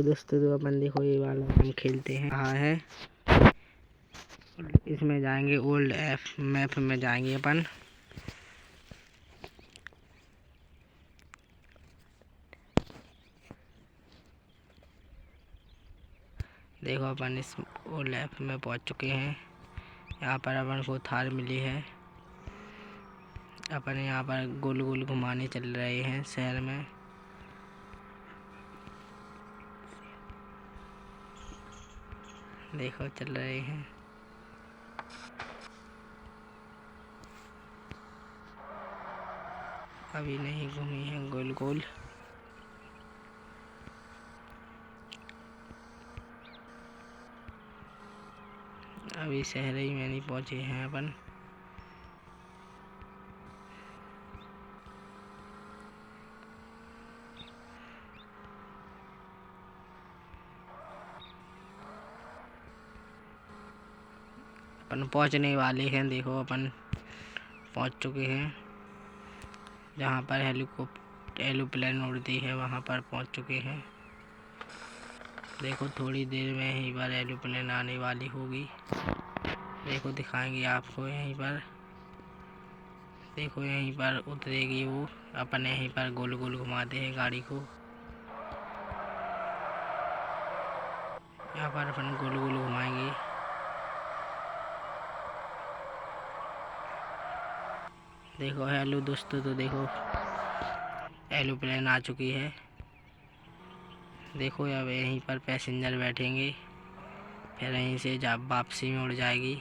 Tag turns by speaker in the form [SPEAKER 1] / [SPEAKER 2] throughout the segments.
[SPEAKER 1] Hello दोस्तों, तो अपन देखो ये वाला हम खेलते हैं कहाँ है। इसमें जाएंगे ओल्ड एफ मैप में जाएंगे अपन। देखो अपन इस ओल्ड एफ में पहुंच चुके हैं। यहाँ पर अपन को थार मिली है। अपन यहाँ पर गोल गोल घुमाने चल रहे हैं शहर में। देखो चल रहे हैं। अभी नहीं घूमी है गोल गोल। अभी शहर ही में नहीं पहुंचे हैं अपन। अपन पहुंचने वाले हैं। देखो अपन पहुंच चुके हैं। जहाँ पर एरोप्लेन उड़ती है वहाँ पर पहुंच चुके हैं। देखो थोड़ी देर में यहीं पर एरोप्लेन आने वाली होगी। देखो दिखाएंगे आपको यहीं पर। देखो यहीं पर उतरेगी वो। अपन यहीं पर गोल गोल घुमाते हैं गाड़ी को। यहाँ पर अपन गोल गोल घुमाएंगे। देखो हेलो दोस्तों, तो देखो एरोप्लेन आ चुकी है। देखो अब यहीं पर पैसेंजर बैठेंगे, फिर यहीं से जब वापसी में उड़ जाएगी।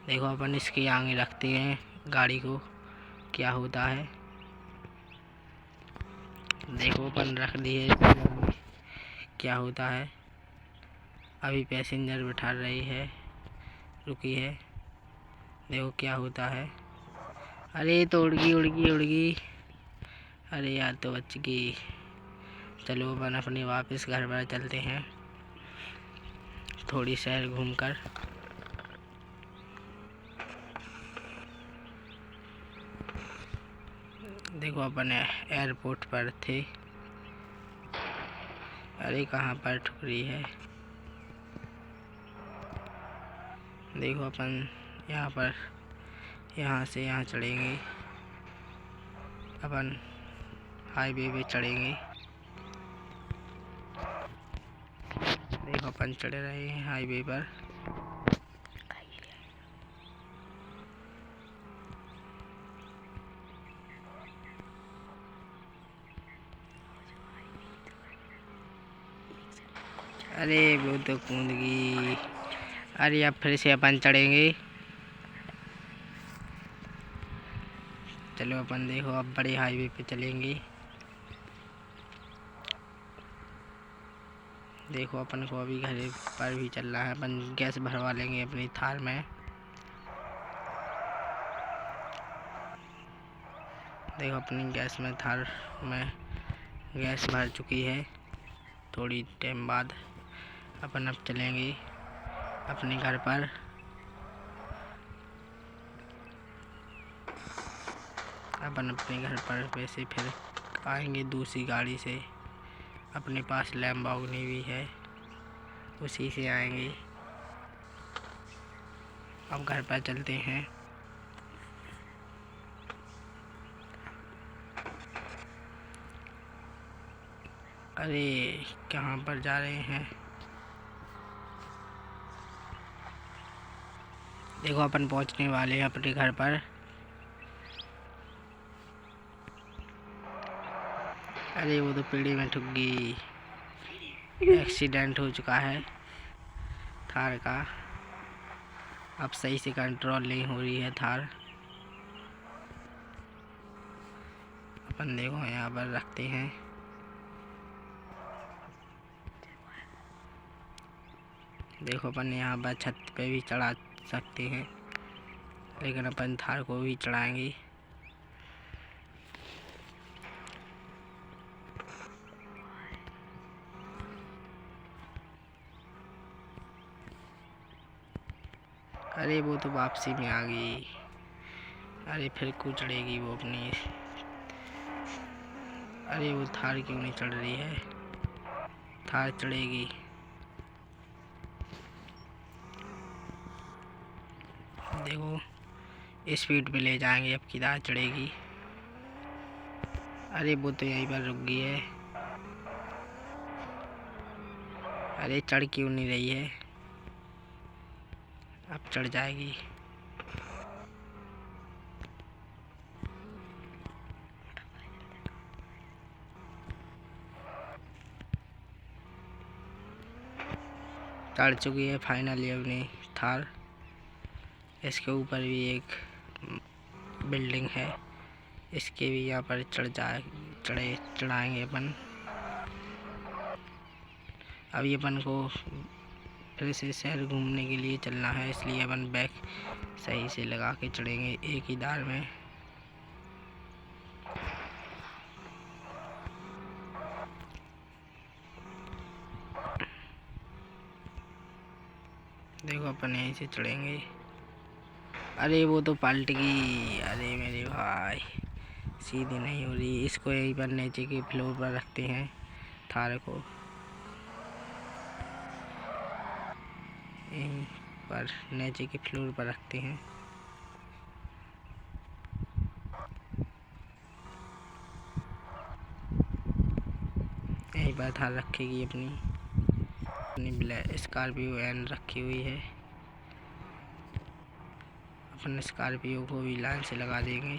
[SPEAKER 1] देखो अपन इसके आगे रखते हैं गाड़ी को, क्या होता है। देखो अपन रख दिए, क्या होता है। अभी पैसेंजर बैठा रही है, रुकी है। देखो क्या होता है। अरे तो उड़ गई। अरे यार तो बच गई। चलो अपन अपने वापस घर पर चलते हैं, थोड़ी शहर घूमकर। देखो अपन एयरपोर्ट पर थे। अरे कहाँ पर ठुकरी है। देखो अपन यहाँ पर, यहाँ से यहाँ चढ़ेंगे। अपन हाईवे पे चढ़ेंगे। देखो अपन चढ़ रहे हैं हाईवे पर। अरे वो तो कूद गई। अरे अब फिर से अपन चढ़ेंगे। चलो अपन देखो अब बड़े हाईवे पे चलेंगे। देखो अपन को अभी घर पर भी चल रहा है। अपन गैस भरवा लेंगे अपनी थार में। देखो अपनी गैस में थार में गैस भर चुकी है। थोड़ी टाइम बाद अपन अब चलेंगे अपने घर पर। अपन अपने घर पर वैसे फिर आएंगे दूसरी गाड़ी से। अपने पास लैम्बोर्गिनी भी है, उसी से आएंगे। अब घर पर चलते हैं। अरे कहाँ पर जा रहे हैं। देखो अपन पहुंचने वाले हैं अपने घर पर। अरे वो तो पेड़ी में ठुक गई। एक्सीडेंट हो चुका है थार का। अब सही से कंट्रोल नहीं हो रही है थार। अपन देखो यहाँ पर रखते हैं। देखो अपन यहाँ पर छत पे भी चढ़ा सकते हैं, लेकिन अपन थार को भी चढ़ाएंगे। अरे वो तो वापसी में आ गई। अरे फिर क्यों चढ़ेगी वो अपनी। अरे वो थार क्यों नहीं चढ़ रही है। थार चढ़ेगी। देखो स्पीड पे ले जाएंगे, अब की थार चढ़ेगी। अरे वो तो यहीं पर रुक गई है। अरे चढ़ क्यों नहीं रही है? अब चढ़ जाएगी। चढ़ चुकी है फाइनली अपनी थार। इसके ऊपर भी एक बिल्डिंग है, इसके भी यहाँ पर चढ़ाएंगे अपन। अभी अपन को फिर से शहर घूमने के लिए चलना है, इसलिए अपन बैग सही से लगा के चढ़ेंगे एक ही दार में। देखो अपन यहीं से चढ़ेंगे। अरे वो तो पलट गई। अरे मेरे भाई, सीधी नहीं हो रही। इसको यहीं पर नीचे के फ्लोर पर रखते हैं थार को, यहीं पर नीचे के फ्लोर पर रखते हैं। यहीं पर थार रखेगी अपनी ब्लैक स्कॉर्पियो एन रखी हुई है। अपन स्कॉर्पियो को भी लाइन से लगा देंगे।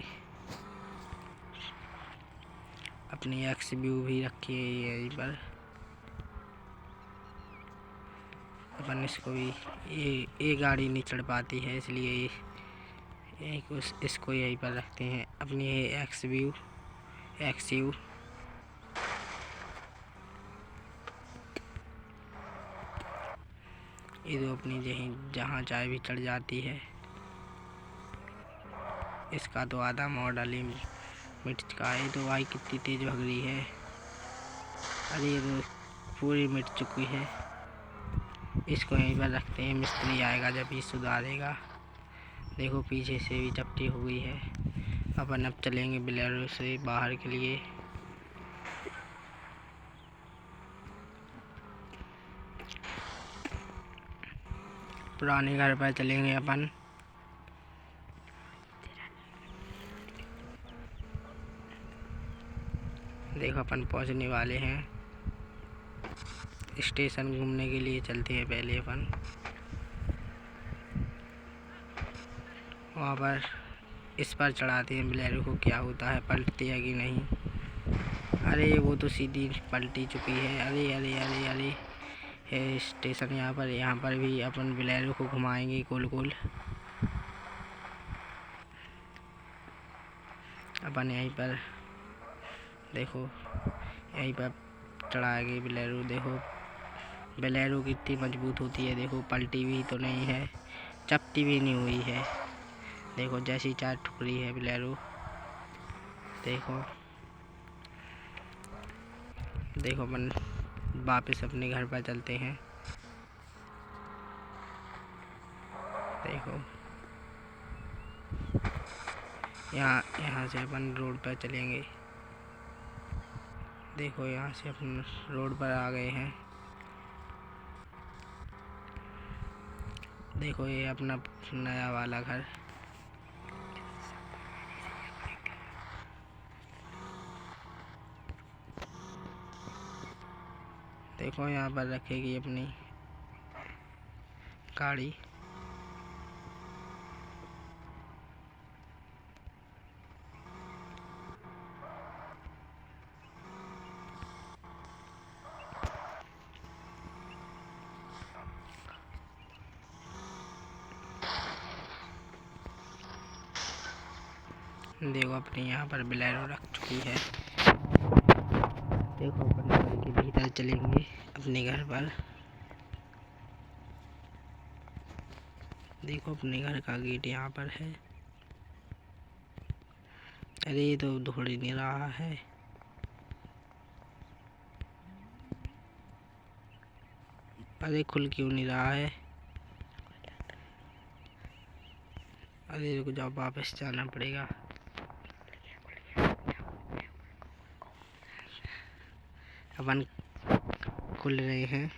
[SPEAKER 1] अपनी XU भी रखी है यहीं पर। अपन इसको भी ये गाड़ी नहीं चढ़ पाती है, इसलिए इसको यहीं पर रखते हैं। अपनी ये XU ये तो अपनी जहाँ चाहे भी चढ़ जाती है। इसका तो आधा मॉडल ही मिट चुका है। तो भाई कितनी तेज भग रही है। अरे ये तो पूरी मिट चुकी है। इसको यहीं पर रखते हैं, मिस्त्री आएगा जब ये सुधारेगा। देखो पीछे से भी चपटी हो गई है। अपन अब चलेंगे बोलेरो से बाहर के लिए। पुराने घर पर चलेंगे अपन। देखो अपन पहुंचने वाले हैं। स्टेशन घूमने के लिए चलते हैं पहले अपन। वहाँ पर इस पर चढ़ाते हैं बोलेरो को, क्या होता है, पलटती है कि नहीं। अरे वो तो सीधी पलटी चुकी है। अरे अरे अरे अरे है स्टेशन यहाँ पर भी अपन बोलेरो को घुमाएंगे गोल गोल। अपन यहीं पर देखो यहीं पर चढ़ाएंगे बोलेरो। देखो बोलेरो कितनी मजबूत होती है। देखो पलटी भी तो नहीं है, चपटी भी नहीं हुई है। देखो जैसी चार टुकड़ी है बोलेरो। देखो देखो अपन वापस अपने घर पर चलते हैं। देखो यहाँ से अपन रोड पर चलेंगे। देखो यहाँ से अपन रोड पर आ गए हैं। देखो ये अपना नया वाला घर। देखो यहाँ पर रखेगी अपनी गाड़ी। देखो अपने यहाँ पर बोलेरो रख चुकी है। देखो अपन घर के भीतर चलेंगे अपने घर पर। देखो अपने घर का गेट यहाँ पर है। अरे ये तो दौड़ ही नहीं रहा है। अरे खुल क्यों नहीं रहा है? अरे रुक जाओ, वापस जाना पड़ेगा। अपन खुल रहे हैं,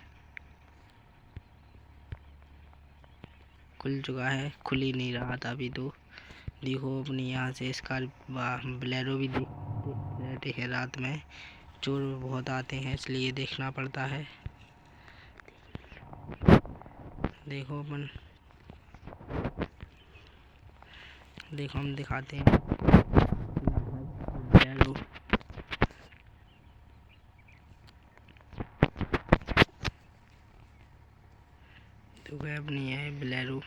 [SPEAKER 1] खुल चुका है, खुल ही नहीं रहा था अभी तो। देखो अपनी यहाँ से बोलेरो भी देख रहते हैं रात में, चोर बहुत आते हैं इसलिए देखना पड़ता है। देखो हम दिखाते हैं बोलेरो। तो अपनी है बोलेरो।